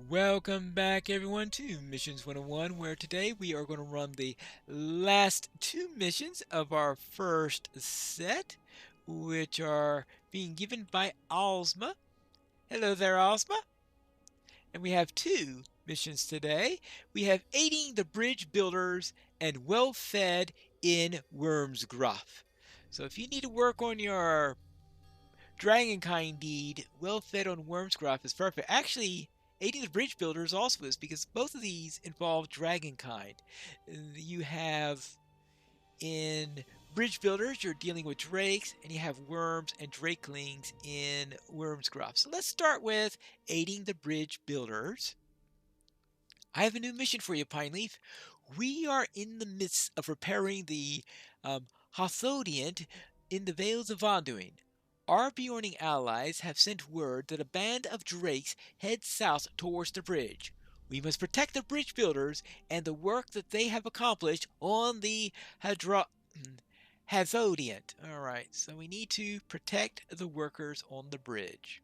Welcome back everyone to Missions 101, where today we are going to run the last two missions of our first set, which are being given by Alsma. Hello there, Alsma. And we have two missions today. We have aiding the bridge builders and well fed in Wyrmsgraf. So if you need to work on your Dragonkind deed, well fed on Wyrmsgraf is perfect. Actually, aiding the bridge builders also is, because both of these involve Dragonkind. You have in bridge builders, you're dealing with drakes, and you have worms and drakelings in Wyrmsgraf. So let's start with aiding the bridge builders. I have a new mission for you, Pineleaf. We are in the midst of repairing the Hothodiant in the Vales of Anduin. Our Bjorning allies have sent word that a band of drakes heads south towards the bridge. We must protect the bridge builders and the work that they have accomplished on the Hothodiant. Alright, so we need to protect the workers on the bridge.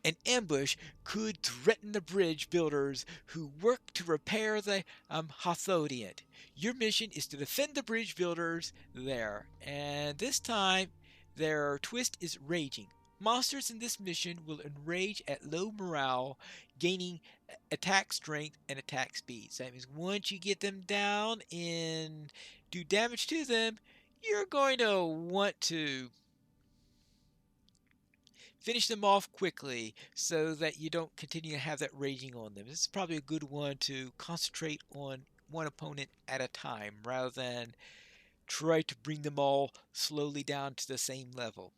An ambush could threaten the bridge builders who work to repair the Hothodiant. Your mission is to defend the bridge builders there, and this time their twist is raging. Monsters in this mission will enrage at low morale, gaining attack strength and attack speed. So that means once you get them down and do damage to them, you're going to want to finish them off quickly so that you don't continue to have that raging on them. This is probably a good one to concentrate on one opponent at a time rather than try to bring them all slowly down to the same level.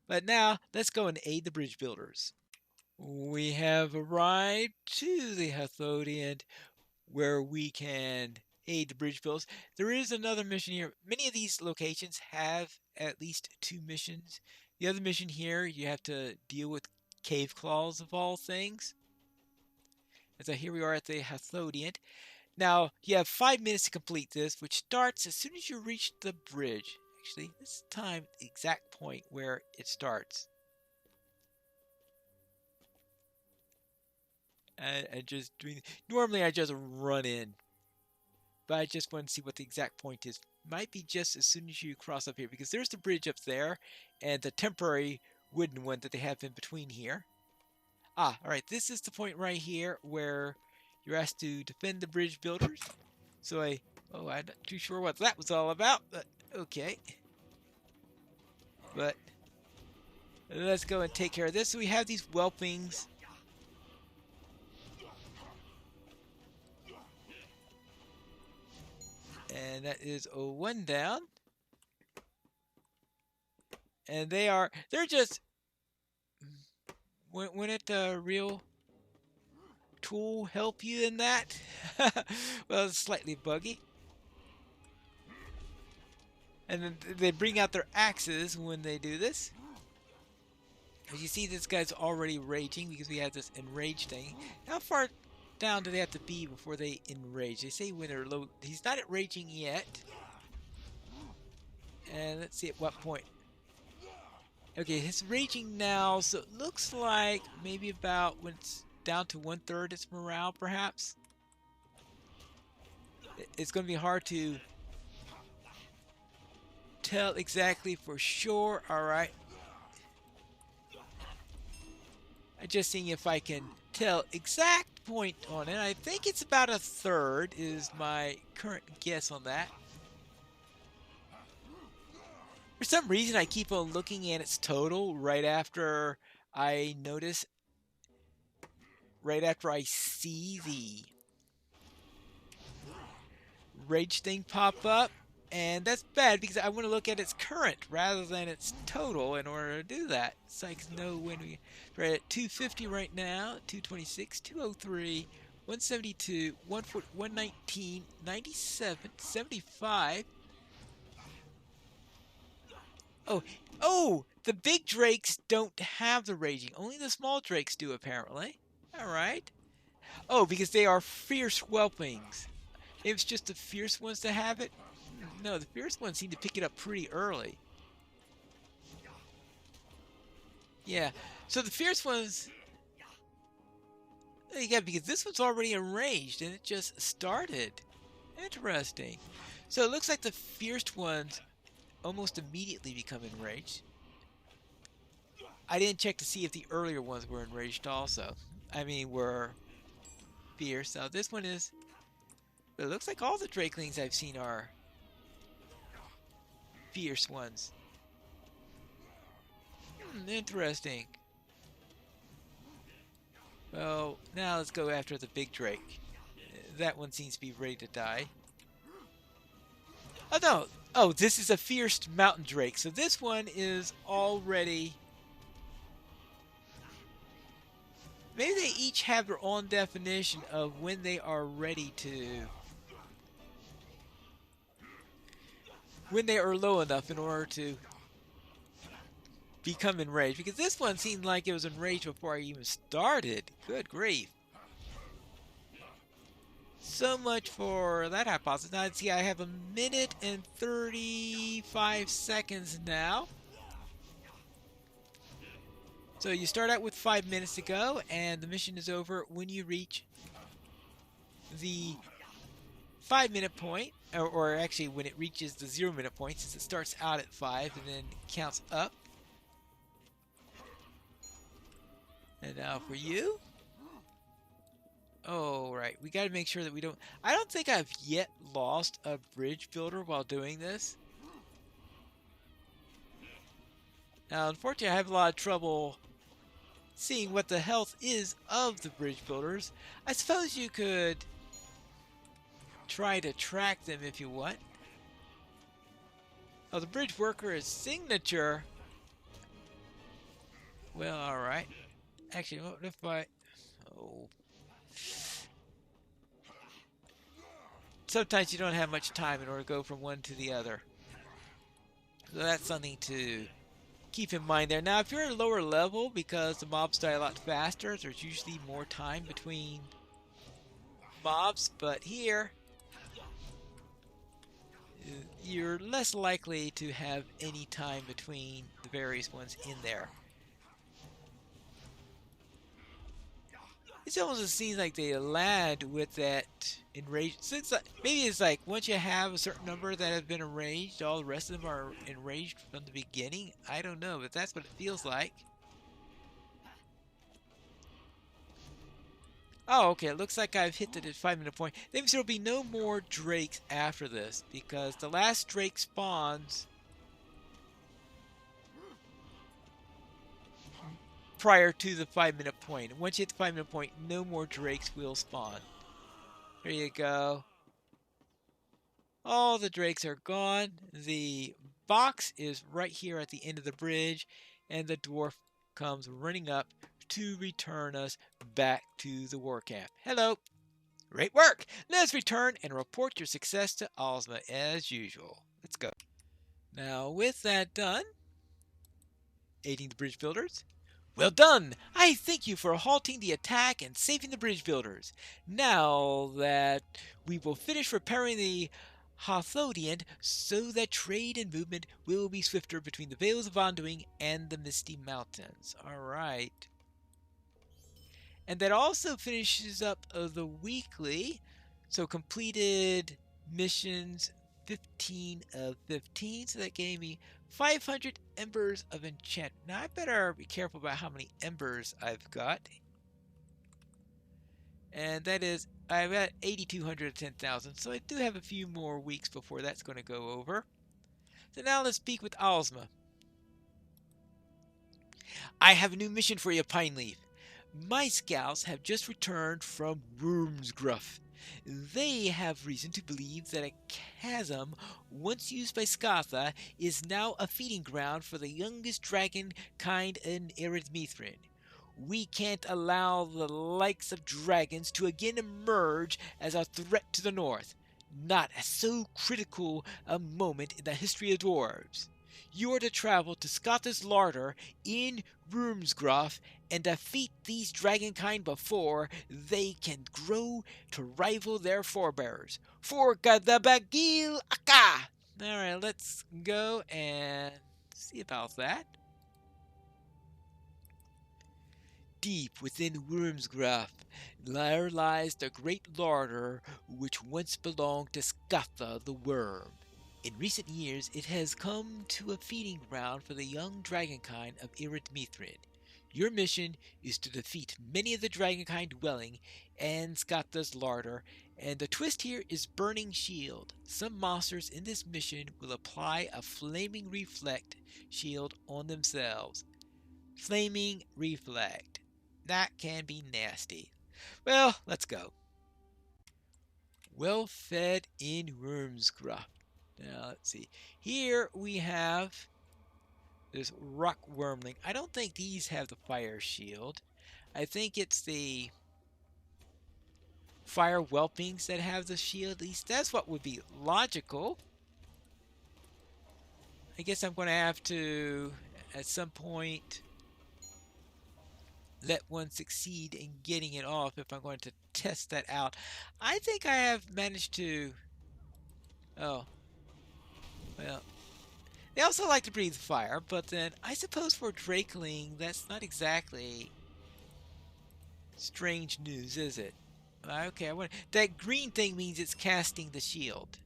But now let's go and aid the bridge builders. We have arrived to the Hathodian where we can aid the bridge builders. There is another mission here. Many of these locations have at least two missions. The other mission here, you have to deal with cave claws of all things. And so here we are at the Hathodian. Now, you have 5 minutes to complete this, which starts as soon as you reach the bridge. Actually, this time the exact point where it starts. And just doing. Normally, I just run in, but I just want to see what the exact point is. Might be just as soon as you cross up here, because there's the bridge up there, and the temporary wooden one that they have in between here. Ah, alright, this is the point right here where you're asked to defend the bridge builders. So I'm not too sure what that was all about, but okay. But let's go and take care of this. So we have these whelpings. And that is one down. And they're just, wouldn't a real tool help you in that? Well, it's slightly buggy. And then they bring out their axes when they do this. As you see, this guy's already raging because we have this enraged thing. How far down do they have to be before they enrage? They say when they're low. He's not at raging yet. And let's see at what point. Okay, he's raging now, so it looks like maybe about when it's down to 1/3 its morale, perhaps. It's going to be hard to tell exactly for sure. Alright. I'm just seeing if I can tell exact point on it. I think it's about 1/3 is my current guess on that. For some reason, I keep on looking at its total right after I notice, right after I see the rage thing pop up. And that's bad because I want to look at its current rather than its total in order to do that. So I can know when we're at 250 right now, 226, 203, 172, 119, 97, 75. Oh, the big drakes don't have the raging. Only the small drakes do, apparently. Alright. Oh, because they are fierce whelpings. Maybe it's just the fierce ones that have it? No, the fierce ones seem to pick it up pretty early. Yeah, so the fierce ones Yeah, because this one's already enraged and it just started. Interesting. So it looks like the fierce ones almost immediately become enraged. I didn't check to see if the earlier ones were enraged also. I mean, were fierce. So this one is. It looks like all the Drakelings I've seen are fierce ones. Interesting. Well, now let's go after the big Drake. That one seems to be ready to die. Oh no! Oh, this is a fierce mountain drake. So this one is already. Maybe they each have their own definition of when they are ready to. When they are low enough in order to become enraged. Because this one seemed like it was enraged before I even started. Good grief. So much for that hypothesis. Now, see, I have a minute and 35 seconds now. So you start out with 5 minutes to go, and the mission is over when you reach the 5-minute point, or actually when it reaches the 0-minute point, since it starts out at 5 and then counts up. And now for you. Oh, right. We got to make sure that we don't. I don't think I've yet lost a bridge builder while doing this. Now, unfortunately, I have a lot of trouble seeing what the health is of the bridge builders. I suppose you could try to track them if you want. Oh, the bridge worker is signature. Well, alright. Actually, what if I... Oh. Sometimes you don't have much time in order to go from one to the other. So that's something to keep in mind there. Now, if you're at a lower level, because the mobs die a lot faster, there's usually more time between mobs. But here, you're less likely to have any time between the various ones in there. It almost seems like they land with that enraged. Since maybe it's like once you have a certain number that have been enraged, all the rest of them are enraged from the beginning. I don't know, but that's what it feels like. Oh, okay. It looks like I've hit the 5-minute point. That means there'll be no more drakes after this because the last drake spawns prior to the 5-minute point. Once you hit the 5-minute point, no more drakes will spawn. There you go. All the drakes are gone. The box is right here at the end of the bridge, and the dwarf comes running up to return us back to the war camp. Hello. Great work. Let's return and report your success to Ozma as usual. Let's go. Now, with that done, aiding the bridge builders. Well done! I thank you for halting the attack and saving the bridge builders. Now that we will finish repairing the Hothodian so that trade and movement will be swifter between the Vales of Anduin and the Misty Mountains. Alright. And that also finishes up the weekly. So completed missions 15 of 15. So that gave me 500 embers of enchantment. Now I better be careful about how many embers I've got. And that is, I've got 8,200 of 10,000. So I do have a few more weeks before that's going to go over. So now let's speak with Ozma. I have a new mission for you, Pine Leaf. My scouts have just returned from Wyrmsgraf. They have reason to believe that a chasm, once used by Skatha, is now a feeding ground for the youngest dragon kind in Erythmithrin. We can't allow the likes of dragons to again emerge as a threat to the north. Not at so critical a moment in the history of dwarves. You are to travel to Skatha's larder in Wyrmsgraf and defeat these dragonkind before they can grow to rival their forebears. For Gadabagil Aka! Alright, let's go and see about that. Deep within Wyrmsgraf, there lies the great larder which once belonged to Skatha the Worm. In recent years, it has come to a feeding ground for the young dragonkind of Mithrin. Your mission is to defeat many of the dragonkind dwelling in Skatha's larder, and the twist here is Burning Shield. Some monsters in this mission will apply a flaming reflect shield on themselves. Flaming reflect. That can be nasty. Well, let's go. Well fed in Wyrmsgraf. Now let's see. Here we have this rock wormling. I don't think these have the fire shield. I think it's the fire whelpings that have the shield. At least that's what would be logical. I guess I'm going to have to, at some point, let one succeed in getting it off if I'm going to test that out. I think I have managed to... Oh. Well. They also like to breathe fire, but then I suppose for Drakeling, that's not exactly strange news, is it? Okay, that green thing means it's casting the shield.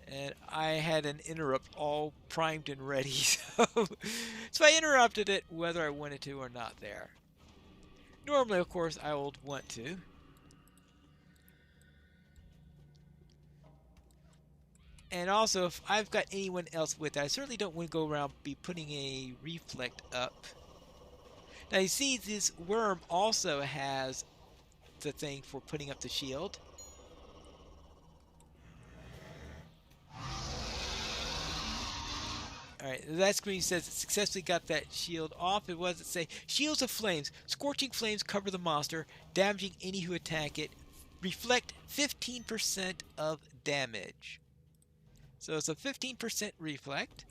And I had an interrupt all primed and ready, so I interrupted it whether I wanted to or not there. Normally, of course, I would want to. And also, if I've got anyone else with it, I certainly don't want to go around be putting a reflect up. Now you see this worm also has the thing for putting up the shield. Alright, that screen says it successfully got that shield off. What does it say? Shields of flames. Scorching flames cover the monster, damaging any who attack it. Reflect 15% of damage. So it's a 15% reflect.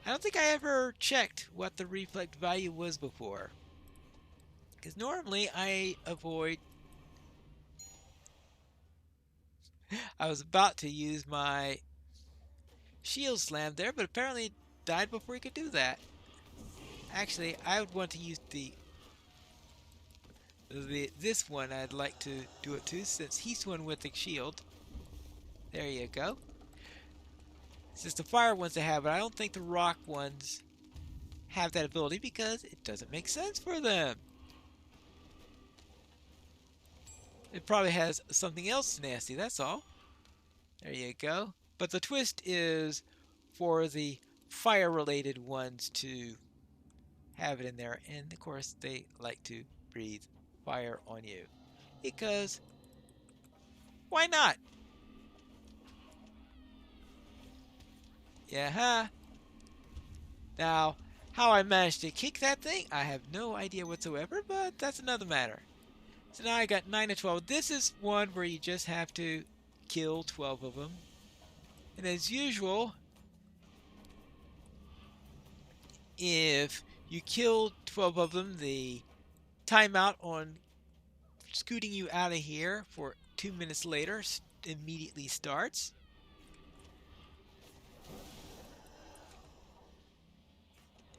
I don't think I ever checked what the reflect value was before. Because normally I avoid... I was about to use my shield slam there, but apparently it died before he could do that. Actually, I would want to use this one. I'd like to do it too, since he's the one with the shield. There you go. It's just the fire ones that have it. I don't think the rock ones have that ability because it doesn't make sense for them. It probably has something else nasty, that's all. There you go. But the twist is for the fire-related ones to have it in there. And, of course, they like to breathe fire on you. Because, why not? Yeah. Now, how I managed to kick that thing, I have no idea whatsoever, but that's another matter. So now I got 9 of 12. This is one where you just have to kill 12 of them. And as usual, if you kill 12 of them, the timeout on scooting you out of here for 2 minutes later immediately starts.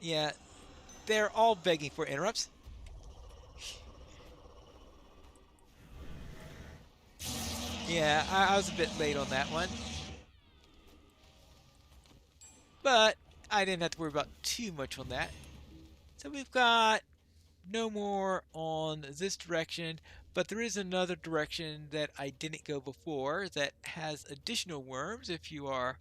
Yeah, they're all begging for interrupts. Yeah, I was a bit late on that one. But I didn't have to worry about too much on that. So we've got no more on this direction, but there is another direction that I didn't go before that has additional worms if you are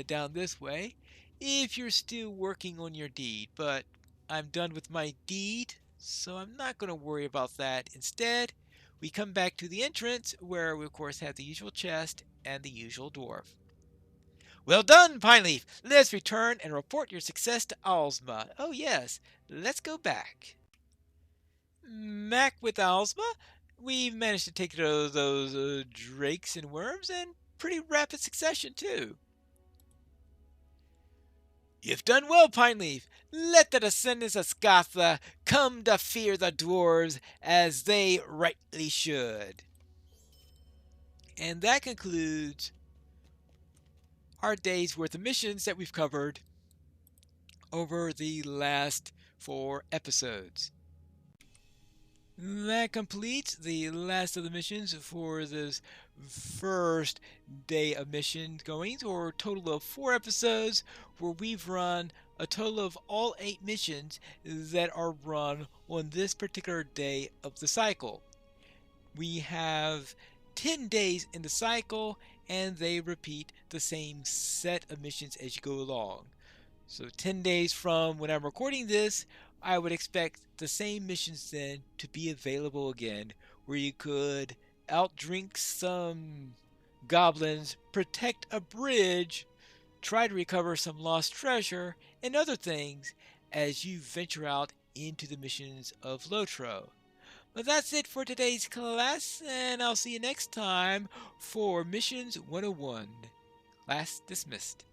down this way, if you're still working on your deed. But I'm done with my deed, so I'm not going to worry about that. Instead, we come back to the entrance where we of course have the usual chest and the usual dwarf. Well done, Pineleaf! Let's return and report your success to Owlsma. Oh yes, let's go back. Back with Owlsma, we've managed to take those drakes and worms in pretty rapid succession too. You've done well, Pineleaf. Let the descendants of Skatha come to fear the dwarves as they rightly should. And that concludes our day's worth of missions that we've covered over the last 4 episodes. That completes the last of the missions for this first day of mission goings, or a total of 4 episodes where we've run a total of all 8 missions that are run on this particular day of the cycle. We have 10 days in the cycle, and they repeat the same set of missions as you go along. So 10 days from when I'm recording this, I would expect the same missions then to be available again, where you could outdrink some goblins, protect a bridge, try to recover some lost treasure, and other things as you venture out into the missions of Lotro. But that's it for today's class, and I'll see you next time for Missions 101. Class dismissed.